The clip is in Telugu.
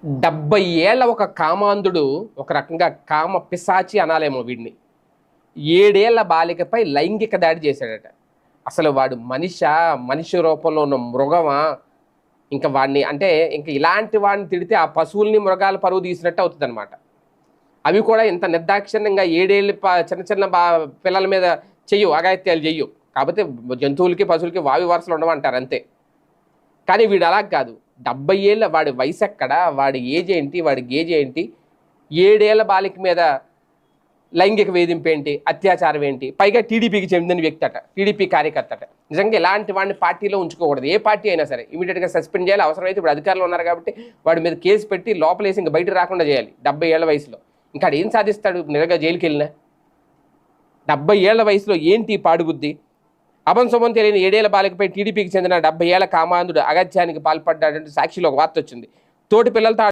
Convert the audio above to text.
70 ఏళ్ల ఒక కామాంధుడు, ఒక రకంగా కామ పిశాచి అనాలేమో వీడిని. 7 ఏళ్ల బాలికపై లైంగిక దాడి చేశాడట. అసలు వాడు మనిషా? మనిషి రూపంలో ఉన్న మృగమా? ఇంక వాడిని అంటే ఇంక ఇలాంటి వాడిని తిడితే ఆ పశువుల్ని, మృగాల పరువు తీసినట్టు అవుతుందనమాట. అవి కూడా ఇంత నిర్దాక్షిణ్యంగా 7 ఏళ్ళు చిన్న చిన్న పిల్లల మీద అఘాయిత్యాలు చెయ్యు. కాకపోతే జంతువులకి, పశువులకి వావి వరసలు ఉండమంటారు అంతే. కానీ వీడు అలా కాదు. 70 ఏళ్ళ వాడి వయసు ఎక్కడ, వాడి ఏజ్ ఏంటి, వాడి గేజ్ ఏంటి, 7 ఏళ్ల బాలిక మీద లైంగిక వేధింపు ఏంటి, అత్యాచారం ఏంటి, పైగా టీడీపీకి చెందిన వ్యక్తి అట, టీడీపీ కార్యకర్త అట. నిజంగా ఇలాంటి వాడిని పార్టీలో ఉంచుకోకూడదు. ఏ పార్టీ అయినా సరే ఇమీడియట్గా సస్పెండ్ చేయాలి. అవసరమైతే ఇప్పుడు అధికారులు ఉన్నారు కాబట్టి వాడి మీద కేసు పెట్టి లోపలేసి ఇంకా బయట రాకుండా చేయాలి. 70 ఏళ్ల వయసులో ఇంకా ఏం సాధిస్తాడు నిజంగా జైలుకి వెళ్ళినా? 70 ఏళ్ల వయసులో ఏంటి పాడుబుద్ధి? అభంశుభం తెలియని 7 ఏళ్ల బాలికపై టీడీపీకి చెందిన 70 ఏళ్ల కామాంధుడు అగత్యానికి పాల్పడ్డాడంటే సాక్షిలో ఒక వార్త వచ్చింది. తోటి పిల్లలతో